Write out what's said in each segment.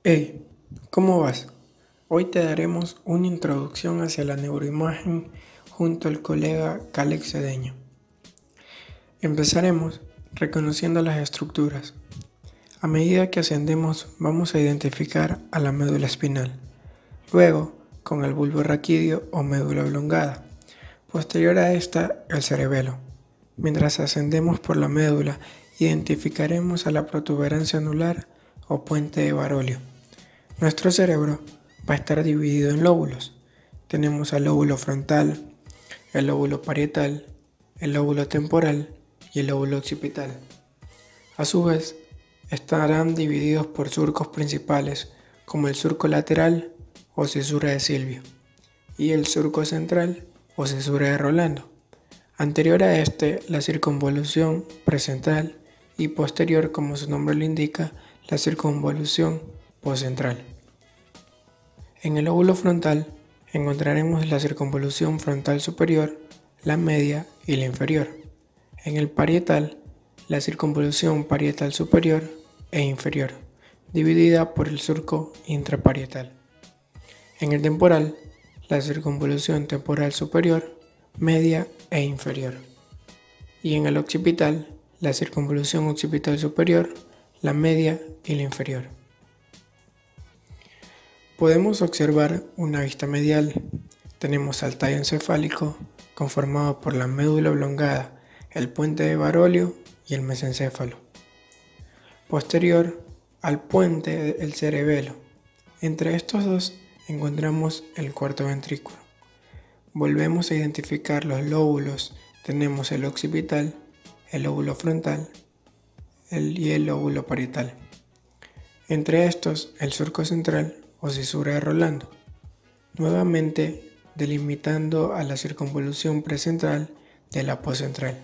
Hey, ¿cómo vas? Hoy te daremos una introducción hacia la neuroimagen junto al colega Calex Cedeño. Empezaremos reconociendo las estructuras. A medida que ascendemos vamos a identificar a la médula espinal, luego con el bulbo raquídeo o médula oblongada, posterior a esta el cerebelo. Mientras ascendemos por la médula identificaremos a la protuberancia anular o puente de Barolio. Nuestro cerebro va a estar dividido en lóbulos. Tenemos el lóbulo frontal, el lóbulo parietal, el lóbulo temporal y el lóbulo occipital. A su vez, estarán divididos por surcos principales como el surco lateral o cisura de Silvio y el surco central o cisura de Rolando. Anterior a este, la circunvolución precentral y posterior, como su nombre lo indica, la circunvolución poscentral. En el lóbulo frontal encontraremos la circunvolución frontal superior, la media y la inferior. En el parietal, la circunvolución parietal superior e inferior, dividida por el surco intraparietal. En el temporal, la circunvolución temporal superior, media e inferior. Y en el occipital, la circunvolución occipital superior, la media y la inferior. Podemos observar una vista medial. Tenemos al tallo encefálico conformado por la médula oblongada, el puente de Barolio y el mesencéfalo. Posterior al puente el cerebelo. Entre estos dos encontramos el cuarto ventrículo. Volvemos a identificar los lóbulos. Tenemos el occipital, el lóbulo frontal y el lóbulo parietal. Entre estos el surco central o cisura de Rolando, nuevamente delimitando a la circunvolución precentral de la poscentral.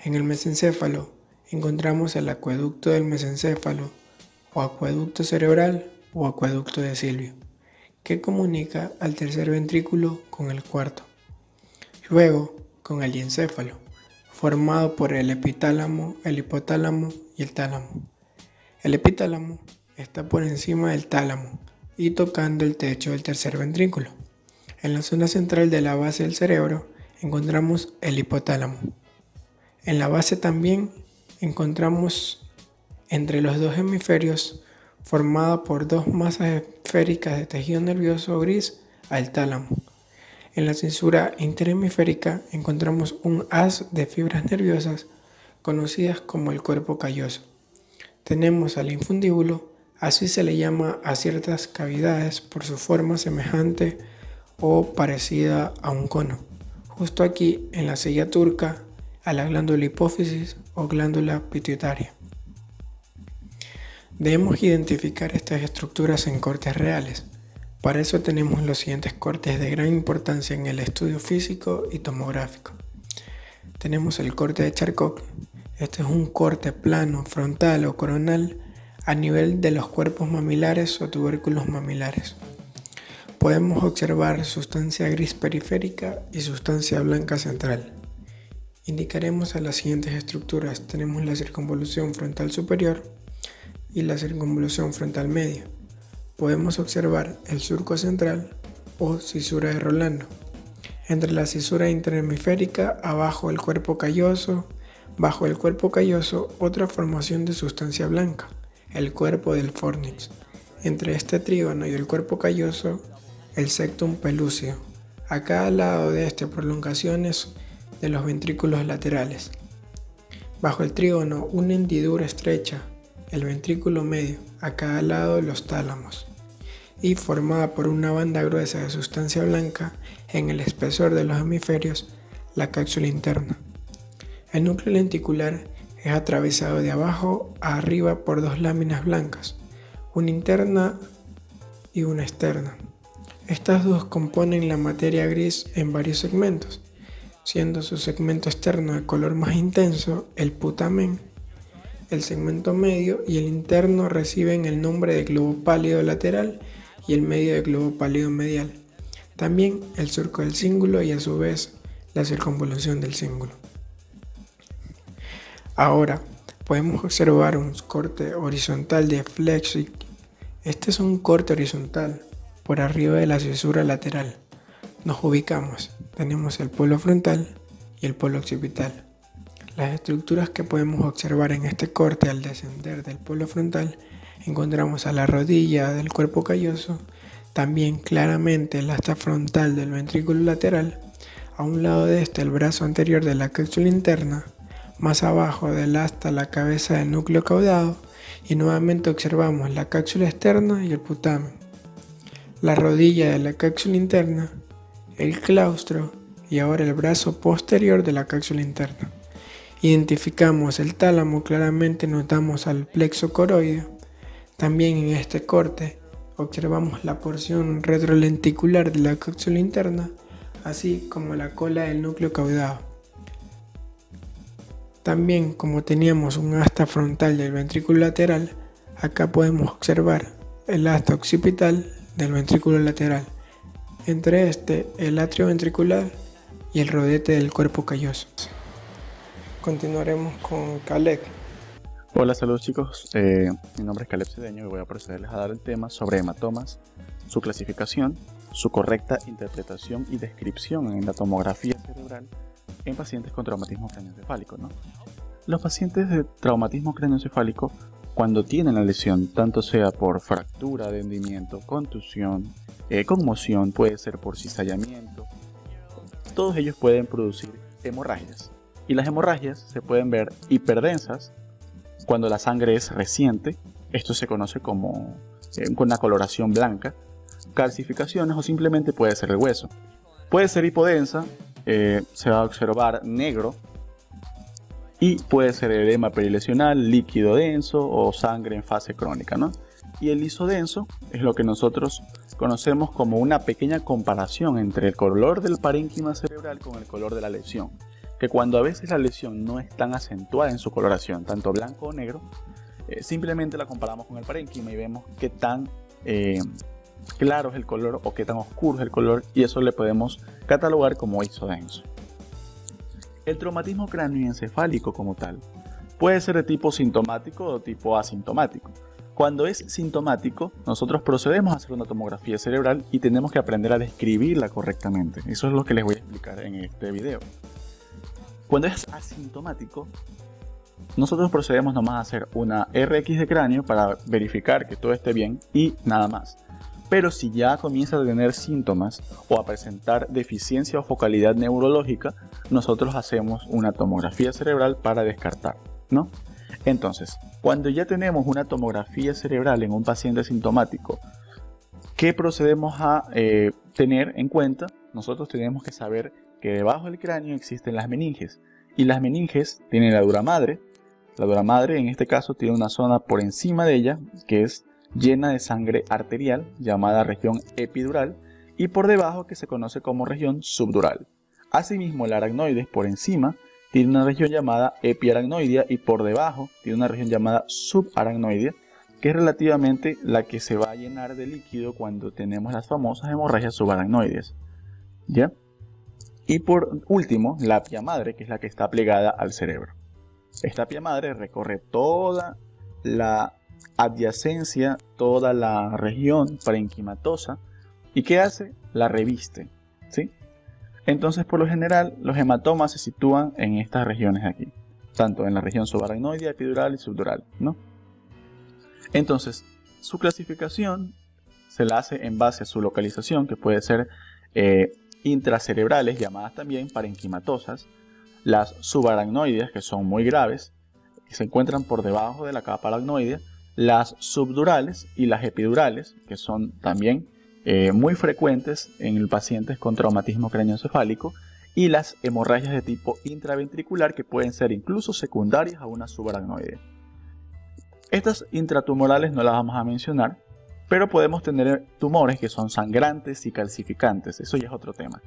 En el mesencéfalo encontramos el acueducto del mesencéfalo o acueducto cerebral o acueducto de Silvio, que comunica al tercer ventrículo con el cuarto. Luego con el diencéfalo, formado por el epitálamo, el hipotálamo y el tálamo. El epitálamo está por encima del tálamo y tocando el techo del tercer ventrículo. En la zona central de la base del cerebro encontramos el hipotálamo. En la base también encontramos entre los dos hemisferios, formada por dos masas esféricas de tejido nervioso gris, al tálamo. En la cisura interhemisférica encontramos un haz de fibras nerviosas conocidas como el cuerpo calloso. Tenemos al infundíbulo. Así se le llama a ciertas cavidades por su forma semejante o parecida a un cono. Justo aquí en la silla turca a la glándula hipófisis o glándula pituitaria. Debemos identificar estas estructuras en cortes reales. Para eso tenemos los siguientes cortes de gran importancia en el estudio físico y tomográfico. Tenemos el corte de Charcot. Este es un corte plano, frontal o coronal a nivel de los cuerpos mamilares o tubérculos mamilares. Podemos observar sustancia gris periférica y sustancia blanca central. Indicaremos a las siguientes estructuras. Tenemos la circunvolución frontal superior y la circunvolución frontal media. Podemos observar el surco central o cisura de Rolando. Entre la cisura interhemisférica, abajo el cuerpo calloso, bajo el cuerpo calloso otra formación de sustancia blanca, el cuerpo del fornix. Entre este trígono y el cuerpo calloso, el septum pelúceo. A cada lado de este prolongaciones de los ventrículos laterales. Bajo el trígono una hendidura estrecha, el ventrículo medio, a cada lado los tálamos. Y formada por una banda gruesa de sustancia blanca en el espesor de los hemisferios, la cápsula interna. El núcleo lenticular es atravesado de abajo a arriba por dos láminas blancas, una interna y una externa. Estas dos componen la materia gris en varios segmentos, siendo su segmento externo de color más intenso el putamen. El segmento medio y el interno reciben el nombre de globo pálido lateral y el medio de globo pálido medial. También el surco del cíngulo y a su vez la circunvolución del cíngulo. Ahora podemos observar un corte horizontal de Flechsig Este es un corte horizontal por arriba de la cisura lateral. Nos ubicamos, tenemos el polo frontal y el polo occipital. Las estructuras que podemos observar en este corte al descender del polo frontal, encontramos a la rodilla del cuerpo calloso, también claramente el asta frontal del ventrículo lateral, a un lado de este el brazo anterior de la cápsula interna, más abajo del asta la cabeza del núcleo caudado y nuevamente observamos la cápsula externa y el putamen, la rodilla de la cápsula interna, el claustro y ahora el brazo posterior de la cápsula interna. Identificamos el tálamo, claramente notamos al plexo coroideo. También en este corte observamos la porción retrolenticular de la cápsula interna, así como la cola del núcleo caudado. También, como teníamos un asta frontal del ventrículo lateral, acá podemos observar el asta occipital del ventrículo lateral, entre este el atrio ventricular y el rodete del cuerpo calloso. Continuaremos con Caleb. Hola, saludos chicos, mi nombre es Caleb Cedeño y voy a procederles a dar el tema sobre hematomas, su clasificación, su correcta interpretación y descripción en la tomografía cerebral en pacientes con traumatismo craneoencefálico, ¿no? Los pacientes de traumatismo craneoencefálico, cuando tienen la lesión, tanto sea por fractura de hundimiento, contusión, conmoción, puede ser por cizallamiento, todos ellos pueden producir hemorragias. Y las hemorragias se pueden ver hiperdensas cuando la sangre es reciente, esto se conoce como con una coloración blanca, calcificaciones o simplemente puede ser el hueso. Puede ser hipodensa, se va a observar negro y puede ser edema perilesional, líquido denso o sangre en fase crónica, ¿no? Y el lisodenso es lo que nosotros conocemos como una pequeña comparación entre el color del parénquima cerebral con el color de la lesión. Que cuando a veces la lesión no es tan acentuada en su coloración, tanto blanco o negro, simplemente la comparamos con el parénquima y vemos qué tan claro es el color o qué tan oscuro es el color, y eso le podemos catalogar como isodenso. El traumatismo cráneoencefálico como tal puede ser de tipo sintomático o tipo asintomático. Cuando es sintomático, nosotros procedemos a hacer una tomografía cerebral y tenemos que aprender a describirla correctamente. Eso es lo que les voy a explicar en este video. Cuando es asintomático, nosotros procedemos nomás a hacer una RX de cráneo para verificar que todo esté bien y nada más. Pero si ya comienza a tener síntomas o a presentar deficiencia o focalidad neurológica, nosotros hacemos una tomografía cerebral para descartar, ¿no? Entonces, cuando ya tenemos una tomografía cerebral en un paciente sintomático, ¿qué procedemos a tener en cuenta? Nosotros tenemos que saber que debajo del cráneo existen las meninges, y las meninges tienen la dura madre. La dura madre en este caso tiene una zona por encima de ella que es llena de sangre arterial llamada región epidural, y por debajo que se conoce como región subdural. Asimismo, el aracnoides por encima tiene una región llamada epiaracnoidea y por debajo tiene una región llamada subaracnoidea, que es relativamente la que se va a llenar de líquido cuando tenemos las famosas hemorragias subaracnoides, ¿ya? Y por último, la pia madre, que es la que está plegada al cerebro. Esta pia madre recorre toda la adyacencia, toda la región parenquimatosa, y ¿qué hace? La reviste, ¿sí? Entonces, por lo general, los hematomas se sitúan en estas regiones de aquí, tanto en la región subaracnoidea, epidural y subdural, ¿no? Entonces, su clasificación se la hace en base a su localización, que puede ser intracerebrales, llamadas también parenquimatosas, las subaracnoideas, que son muy graves, que se encuentran por debajo de la capa aracnoidea, las subdurales y las epidurales, que son también muy frecuentes en pacientes con traumatismo craneoencefálico, y las hemorragias de tipo intraventricular, que pueden ser incluso secundarias a una subaracnoidea. Estas intratumorales no las vamos a mencionar, pero podemos tener tumores que son sangrantes y calcificantes, eso ya es otro tema.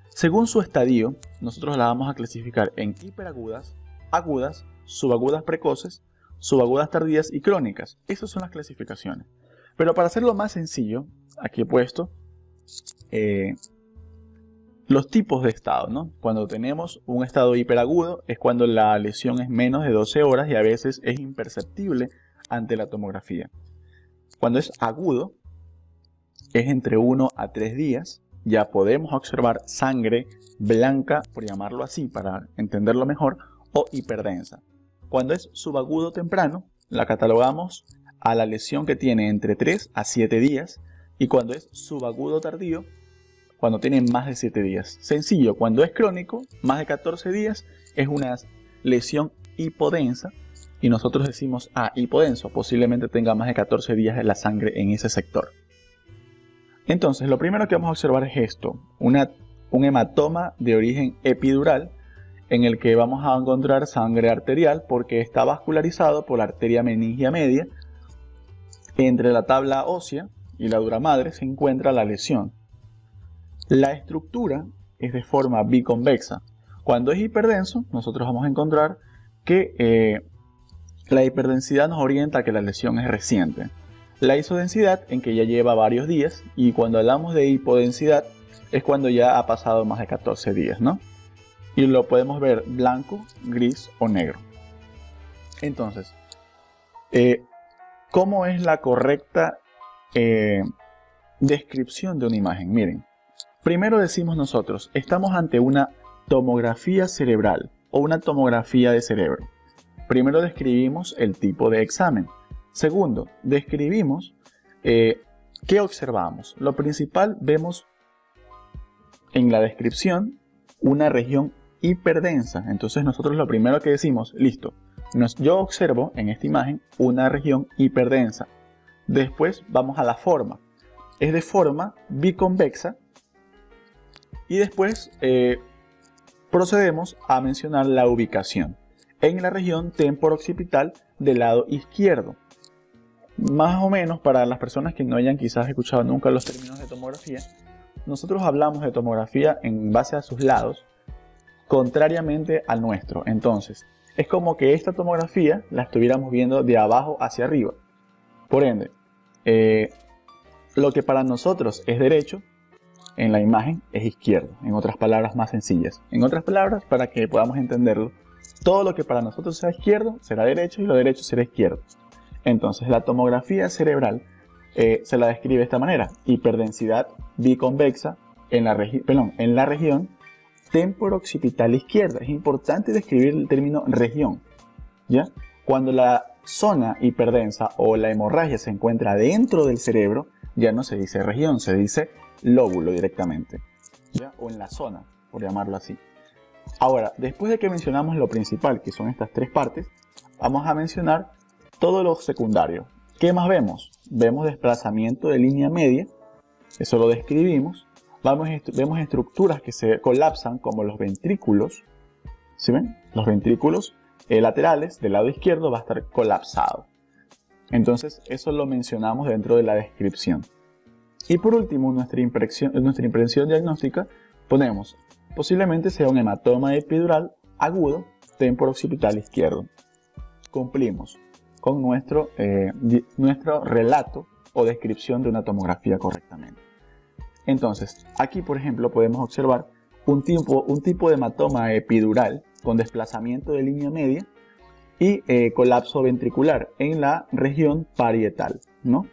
Según su estadio, nosotros las vamos a clasificar en hiperagudas, agudas, subagudas precoces, subagudas tardías y crónicas. Esas son las clasificaciones. Pero para hacerlo más sencillo, aquí he puesto los tipos de estado, ¿no? Cuando tenemos un estado hiperagudo es cuando la lesión es menos de 12 horas y a veces es imperceptible ante la tomografía. Cuando es agudo, es entre 1 a 3 días. Ya podemos observar sangre blanca, por llamarlo así, para entenderlo mejor, o hiperdensa. Cuando es subagudo temprano, la catalogamos a la lesión que tiene entre 3 a 7 días. Y cuando es subagudo tardío, cuando tiene más de 7 días. Sencillo, cuando es crónico, más de 14 días, es una lesión hipodensa. Y nosotros decimos, hipodenso, posiblemente tenga más de 14 días de la sangre en ese sector. Entonces, lo primero que vamos a observar es esto, un hematoma de origen epidural, en el que vamos a encontrar sangre arterial porque está vascularizado por la arteria meningia media. Entre la tabla ósea y la dura madre se encuentra la lesión. La estructura es de forma biconvexa. Cuando es hiperdenso, nosotros vamos a encontrar que la hiperdensidad nos orienta a que la lesión es reciente. La isodensidad en que ya lleva varios días, y cuando hablamos de hipodensidad es cuando ya ha pasado más de 14 días, ¿no? Y lo podemos ver blanco, gris o negro. Entonces, ¿cómo es la correcta descripción de una imagen? Miren, primero decimos nosotros, estamos ante una tomografía cerebral o una tomografía de cerebro. Primero describimos el tipo de examen. Segundo, describimos qué observamos. Lo principal, vemos en la descripción una región hiperdensa. Entonces nosotros lo primero que decimos, listo, yo observo en esta imagen una región hiperdensa. Después vamos a la forma. Es de forma biconvexa. Y después procedemos a mencionar la ubicación en la región temporooccipital del lado izquierdo. Más o menos, para las personas que no hayan quizás escuchado nunca los términos de tomografía, nosotros hablamos de tomografía en base a sus lados, contrariamente al nuestro. Entonces, es como que esta tomografía la estuviéramos viendo de abajo hacia arriba. Por ende, lo que para nosotros es derecho, en la imagen es izquierdo. En otras palabras más sencillas. En otras palabras, para que podamos entenderlo, todo lo que para nosotros sea izquierdo será derecho y lo derecho será izquierdo. Entonces, la tomografía cerebral se la describe de esta manera: hiperdensidad biconvexa en la región temporooccipital izquierda. Es importante describir el término región, ¿ya? Cuando la zona hiperdensa o la hemorragia se encuentra dentro del cerebro, ya no se dice región, se dice lóbulo directamente, ¿ya? O en la zona, por llamarlo así. Ahora, después de que mencionamos lo principal, que son estas tres partes, vamos a mencionar todo lo secundario. ¿Qué más vemos? Vemos desplazamiento de línea media, eso lo describimos. Vemos estructuras que se colapsan, como los ventrículos. ¿Sí ven? Los ventrículos laterales del lado izquierdo va a estar colapsado. Entonces, eso lo mencionamos dentro de la descripción. Y por último, nuestra impresión diagnóstica, ponemos, posiblemente sea un hematoma epidural agudo temporooccipital izquierdo. Cumplimos con nuestro relato o descripción de una tomografía correctamente. Entonces, aquí por ejemplo podemos observar un tipo de hematoma epidural con desplazamiento de línea media y colapso ventricular en la región parietal, ¿no?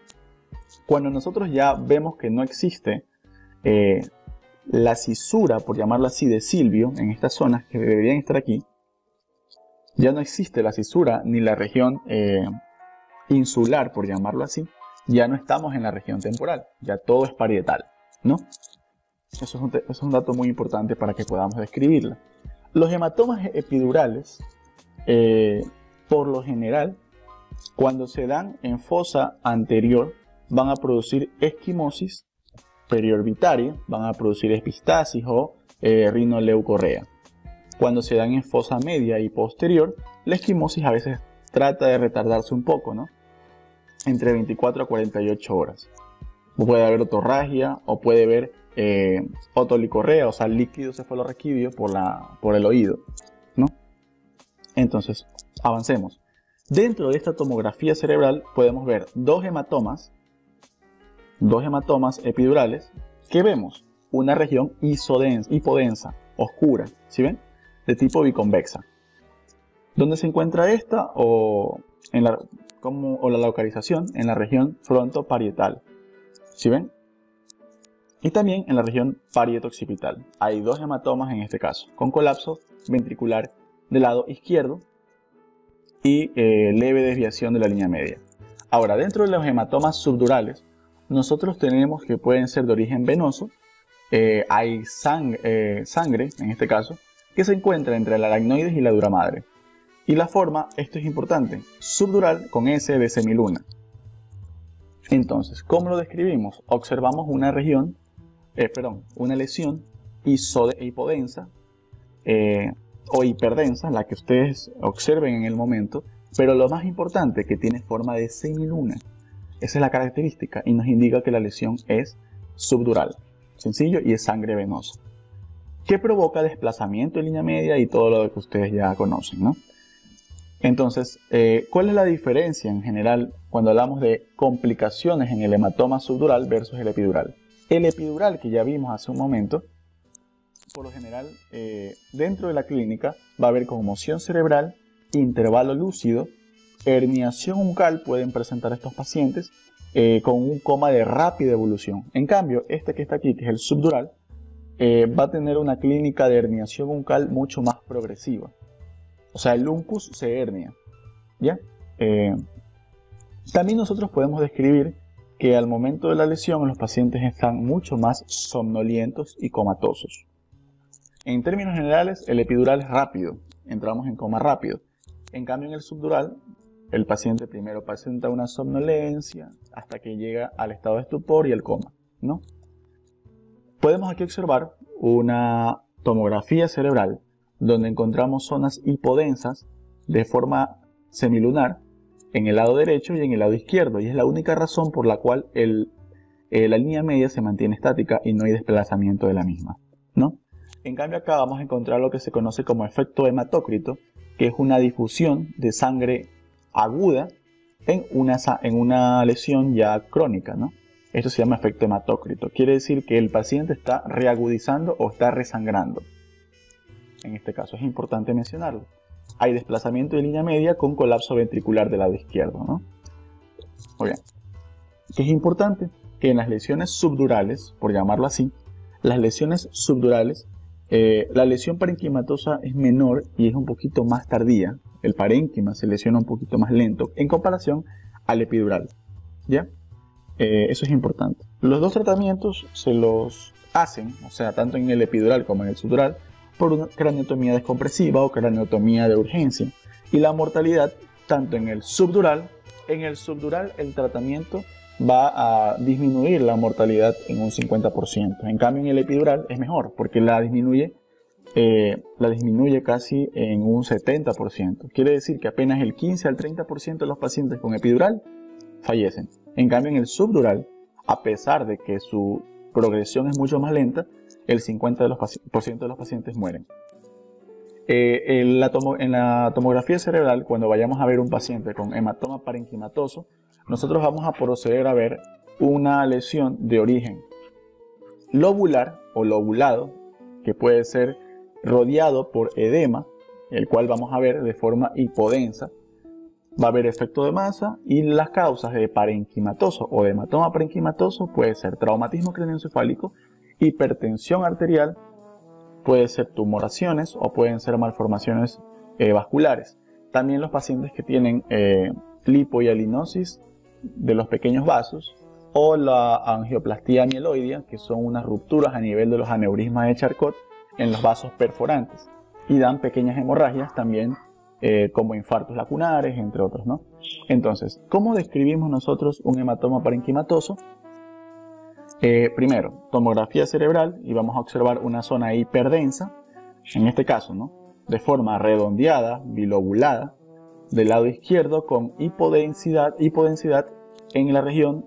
Cuando nosotros ya vemos que no existe la cisura, por llamarlo así, de Silvio en estas zonas que deberían estar aquí, ya no existe la cisura ni la región insular, por llamarlo así, ya no estamos en la región temporal, ya todo es parietal, ¿no? Eso es un dato muy importante para que podamos describirla. Los hematomas epidurales, por lo general, cuando se dan en fosa anterior, van a producir esquimosis periorbitaria, van a producir epistasis o rinoleucorrea. Cuando se dan en fosa media y posterior, la esquimosis a veces trata de retardarse un poco, ¿no? Entre 24 a 48 horas. Puede haber otorragia o puede haber otolicorrea, o sea, líquido cefalorraquídeo por el oído, ¿no? Entonces, avancemos. Dentro de esta tomografía cerebral podemos ver dos hematomas epidurales que vemos una región hipodensa, oscura, ¿sí ven? De tipo biconvexa. ¿Dónde se encuentra esta? o la localización en la región frontoparietal. ¿Sí ven? Y también en la región parietoccipital. Hay dos hematomas en este caso, con colapso ventricular del lado izquierdo y leve desviación de la línea media. Ahora, dentro de los hematomas subdurales, nosotros tenemos que pueden ser de origen venoso. Hay sangre, en este caso, que se encuentra entre la aracnoides y la dura madre. Y la forma, esto es importante, subdural con S de semiluna. Entonces, ¿cómo lo describimos? Observamos una lesión hipodensa o hiperdensa, la que ustedes observen en el momento, pero lo más importante, que tiene forma de semiluna. Esa es la característica y nos indica que la lesión es subdural. Sencillo, y es sangre venosa, que provoca desplazamiento en línea media y todo lo que ustedes ya conocen, ¿no? Entonces, ¿cuál es la diferencia en general cuando hablamos de complicaciones en el hematoma subdural versus el epidural? El epidural, que ya vimos hace un momento, por lo general, dentro de la clínica va a haber conmoción cerebral, intervalo lúcido, herniación uncal pueden presentar estos pacientes con un coma de rápida evolución. En cambio, este que está aquí, que es el subdural, va a tener una clínica de herniación uncal mucho más progresiva. O sea, el uncus se hernia, ¿ya? También nosotros podemos describir que al momento de la lesión los pacientes están mucho más somnolientos y comatosos. En términos generales, el epidural es rápido, entramos en coma rápido. En cambio, en el subdural, el paciente primero presenta una somnolencia hasta que llega al estado de estupor y el coma, ¿no? Podemos aquí observar una tomografía cerebral donde encontramos zonas hipodensas de forma semilunar en el lado derecho y en el lado izquierdo, y es la única razón por la cual la línea media se mantiene estática y no hay desplazamiento de la misma, ¿no? En cambio, acá vamos a encontrar lo que se conoce como efecto hematócrito, que es una difusión de sangre aguda en una lesión ya crónica, ¿no? Esto se llama efecto hematócrito. Quiere decir que el paciente está reagudizando o está resangrando. En este caso es importante mencionarlo. Hay desplazamiento de línea media con colapso ventricular del lado izquierdo, ¿no? Muy bien. ¿Qué es importante? Que en las lesiones subdurales, por llamarlo así, las lesiones subdurales, la lesión parenquimatosa es menor y es un poquito más tardía. El parénquima se lesiona un poquito más lento en comparación al epidural, ¿ya? Eso es importante. Los dos tratamientos se los hacen, o sea, tanto en el epidural como en el subdural, por una craniotomía descompresiva o craniotomía de urgencia. Y la mortalidad, tanto en el subdural el tratamiento va a disminuir la mortalidad en un 50%. En cambio, en el epidural es mejor, porque la disminuye casi en un 70%. Quiere decir que apenas el 15 al 30% de los pacientes con epidural fallecen. En cambio, en el subdural, a pesar de que su progresión es mucho más lenta, el 50% de los pacientes mueren. En la tomografía cerebral, cuando vayamos a ver un paciente con hematoma parenquimatoso, nosotros vamos a proceder a ver una lesión de origen lobular o lobulado, que puede ser rodeado por edema, el cual vamos a ver de forma hipodensa. Va a haber efecto de masa y las causas de parenquimatoso o de hematoma parenquimatoso puede ser traumatismo craneoencefálico, hipertensión arterial, puede ser tumoraciones o pueden ser malformaciones vasculares. También los pacientes que tienen lipohialinosis de los pequeños vasos o la angioplastía mieloidea, que son unas rupturas a nivel de los aneurismas de Charcot en los vasos perforantes y dan pequeñas hemorragias también, como infartos lacunares, entre otros, ¿no? Entonces, ¿cómo describimos nosotros un hematoma parenquimatoso? Primero, tomografía cerebral y vamos a observar una zona hiperdensa, en este caso, ¿no? De forma redondeada, bilobulada, del lado izquierdo con hipodensidad en la región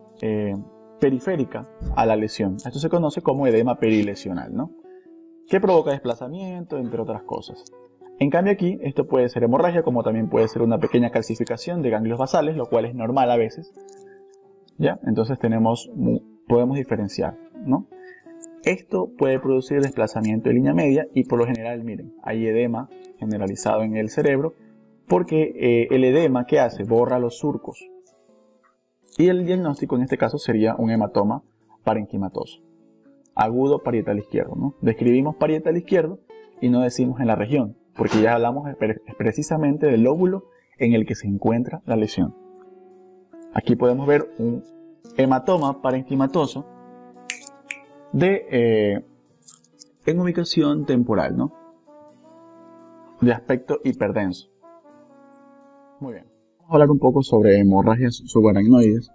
periférica a la lesión. Esto se conoce como edema perilesional, ¿no? Que provoca desplazamiento, entre otras cosas. En cambio aquí, esto puede ser hemorragia, como también puede ser una pequeña calcificación de ganglios basales, lo cual es normal a veces, ¿ya? Entonces podemos diferenciar, ¿no? Esto puede producir desplazamiento de línea media y por lo general, miren, hay edema generalizado en el cerebro porque el edema, ¿qué hace? Borra los surcos. Y el diagnóstico en este caso sería un hematoma parenquimatoso, agudo parietal izquierdo, ¿no? Describimos parietal izquierdo y no decimos en la región, porque ya hablamos precisamente del lóbulo en el que se encuentra la lesión. Aquí podemos ver un hematoma parenquimatoso en ubicación temporal, ¿no? De aspecto hiperdenso. Muy bien. Vamos a hablar un poco sobre hemorragias subaracnoides.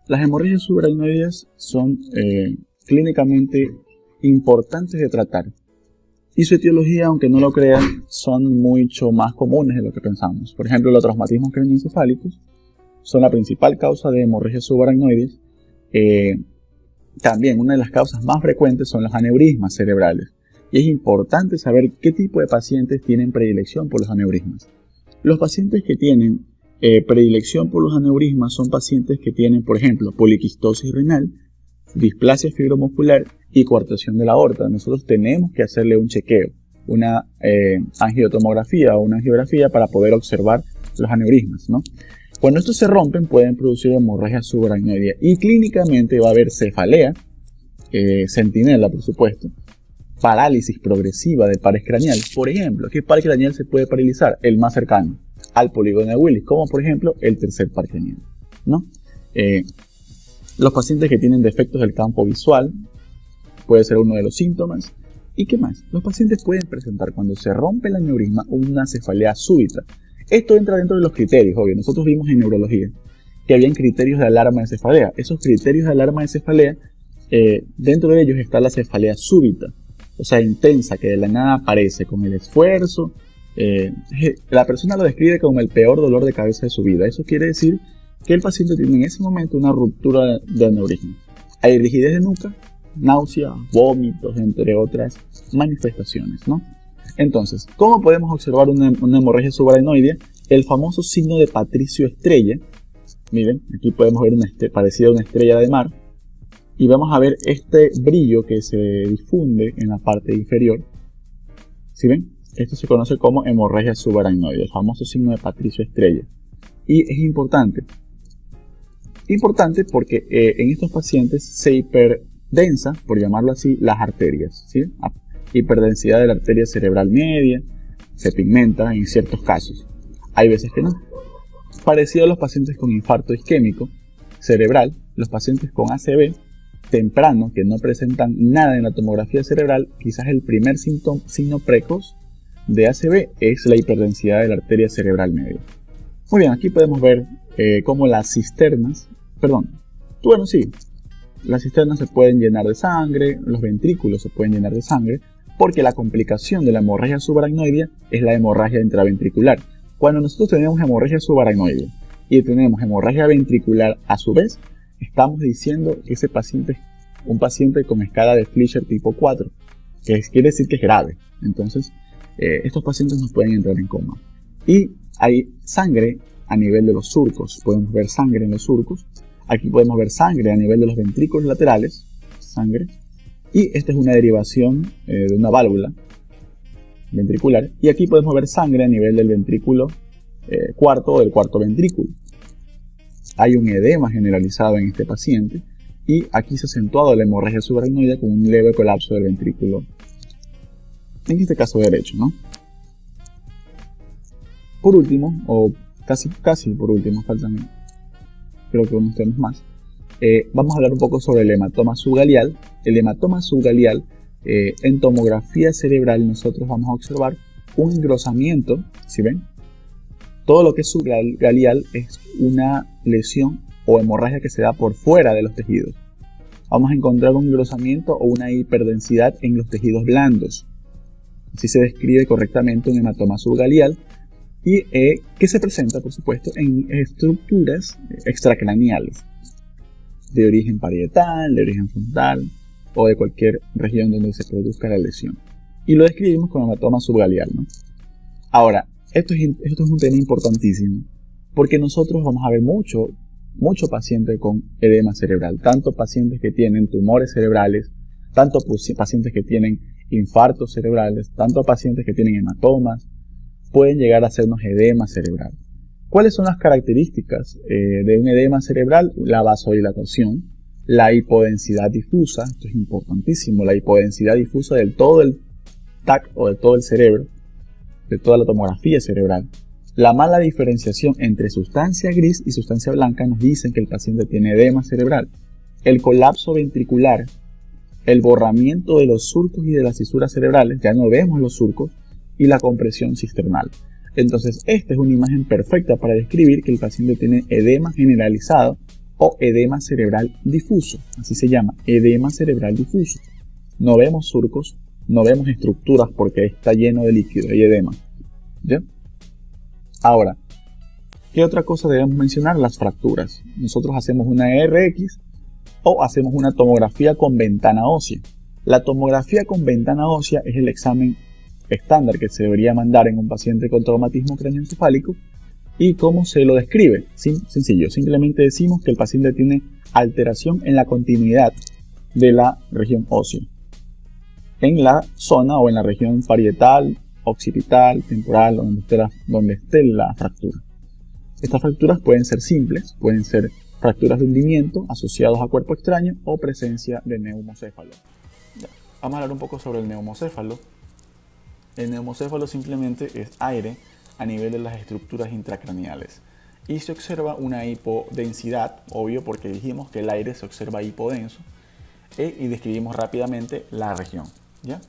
Las hemorragias subaracnoides son clínicamente importantes de tratar. Y su etiología, aunque no lo crean, son mucho más comunes de lo que pensamos. Por ejemplo, los traumatismos craneoencefálicos son la principal causa de hemorragias subaracnoides. También una de las causas más frecuentes son los aneurismas cerebrales. Y es importante saber qué tipo de pacientes tienen predilección por los aneurismas. Los pacientes que tienen predilección por los aneurismas son pacientes que tienen, por ejemplo, poliquistosis renal, displasia fibromuscular y coartación de la aorta. Nosotros tenemos que hacerle un chequeo, una angiotomografía o una angiografía para poder observar los aneurismas, ¿no? Cuando estos se rompen pueden producir hemorragia subaracnoidea y clínicamente va a haber cefalea, centinela por supuesto, parálisis progresiva del pares craneal. Por ejemplo, ¿qué par craneal se puede paralizar? El más cercano al polígono de Willis, como por ejemplo el tercer par craneal, ¿no? Los pacientes que tienen defectos del campo visual puede ser uno de los síntomas. ¿Y qué más? Los pacientes pueden presentar, cuando se rompe el aneurisma, una cefalea súbita. Esto entra dentro de los criterios, obvio. Nosotros vimos en neurología que habían criterios de alarma de cefalea. Esos criterios de alarma de cefalea, dentro de ellos está la cefalea súbita, o sea, intensa, que de la nada aparece con el esfuerzo. La persona lo describe como el peor dolor de cabeza de su vida. Eso quiere decir que el paciente tiene en ese momento una ruptura de aneurisma. Hay rigidez de nuca, náusea, vómitos, entre otras manifestaciones, ¿no? Entonces, ¿cómo podemos observar una hemorragia subaracnoidea? El famoso signo de Patricio Estrella. Miren, aquí podemos ver parecido a una estrella de mar. Y vamos a ver este brillo que se difunde en la parte inferior. ¿Sí ven? Esto se conoce como hemorragia subaracnoidea, el famoso signo de Patricio Estrella. Y es importante. Importante porque en estos pacientes se hiperdensa, por llamarlo así, las arterias, ¿sí? Hiperdensidad de la arteria cerebral media, se pigmenta en ciertos casos. Hay veces que no. Parecido a los pacientes con infarto isquémico cerebral, los pacientes con ACV temprano, que no presentan nada en la tomografía cerebral, quizás el primer signo precoz de ACV es la hiperdensidad de la arteria cerebral media. Muy bien, aquí podemos ver cómo las cisternas, las cisternas se pueden llenar de sangre, los ventrículos se pueden llenar de sangre, porque la complicación de la hemorragia subaracnoidea es la hemorragia intraventricular. Cuando nosotros tenemos hemorragia subaracnoidea y tenemos hemorragia ventricular a su vez, estamos diciendo que ese paciente es un paciente con escala de Fletcher tipo 4, que quiere decir que es grave. Entonces, estos pacientes nos pueden entrar en coma. Y hay sangre a nivel de los surcos, podemos ver sangre en los surcos. Aquí podemos ver sangre a nivel de los ventrículos laterales, sangre. Y esta es una derivación de una válvula ventricular. Y aquí podemos ver sangre a nivel del ventrículo cuarto o del cuarto ventrículo. Hay un edema generalizado en este paciente. Y aquí se ha acentuado la hemorragia subaracnoidea con un leve colapso del ventrículo, en este caso derecho, ¿no? Por último, o casi por último, faltan creo que unos temas más, vamos a hablar un poco sobre el hematoma subgalial. El hematoma subgalial, en tomografía cerebral nosotros vamos a observar un engrosamiento, ¿sí ven? Todo lo que es subgalial es una lesión o hemorragia que se da por fuera de los tejidos. Vamos a encontrar un engrosamiento o una hiperdensidad en los tejidos blandos. Así se describe correctamente un hematoma subgalial y que se presenta, por supuesto, en estructuras extracraneales de origen parietal, de origen frontal o de cualquier región donde se produzca la lesión. Y lo describimos como hematoma subgalial, ¿no? Ahora, esto es un tema importantísimo porque nosotros vamos a ver mucho paciente con edema cerebral, tanto pacientes que tienen tumores cerebrales, tanto pacientes que tienen infartos cerebrales, tanto pacientes que tienen hematomas, pueden llegar a hacernos edema cerebral. ¿Cuáles son las características de un edema cerebral? La vasodilatación, la hipodensidad difusa, esto es importantísimo, la hipodensidad difusa del todo el TAC o de todo el cerebro, de toda la tomografía cerebral. La mala diferenciación entre sustancia gris y sustancia blanca nos dicen que el paciente tiene edema cerebral. El colapso ventricular, el borramiento de los surcos y de las fisuras cerebrales, ya no vemos los surcos, y la compresión cisternal. Entonces, esta es una imagen perfecta para describir que el paciente tiene edema generalizado o edema cerebral difuso. Así se llama, edema cerebral difuso. No vemos surcos, no vemos estructuras porque está lleno de líquido y edema. ¿Ya? Ahora, ¿qué otra cosa debemos mencionar? Las fracturas. Nosotros hacemos una ERX o hacemos una tomografía con ventana ósea. La tomografía con ventana ósea es el examen estándar que se debería mandar en un paciente con traumatismo craneoencefálico. ¿Y cómo se lo describe? Sencillo, simplemente decimos que el paciente tiene alteración en la continuidad de la región ósea, en la zona o en la región parietal, occipital, temporal, donde esté la fractura. Estas fracturas pueden ser simples, pueden ser fracturas de hundimiento asociados a cuerpo extraño o presencia de neumocéfalo. Vamos a hablar un poco sobre el neumocéfalo. El neumocéfalo simplemente es aire a nivel de las estructuras intracraneales y se observa una hipodensidad, obvio porque dijimos que el aire se observa hipodenso, y describimos rápidamente la región, ¿ya?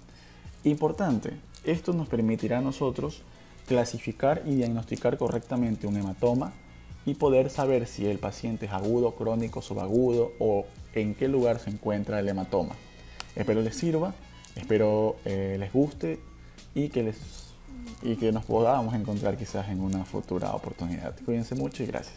Importante, esto nos permitirá a nosotros clasificar y diagnosticar correctamente un hematoma y poder saber si el paciente es agudo, crónico, subagudo o en qué lugar se encuentra el hematoma. Espero les sirva, espero les guste y que nos podamos encontrar quizás en una futura oportunidad. Cuídense mucho y gracias.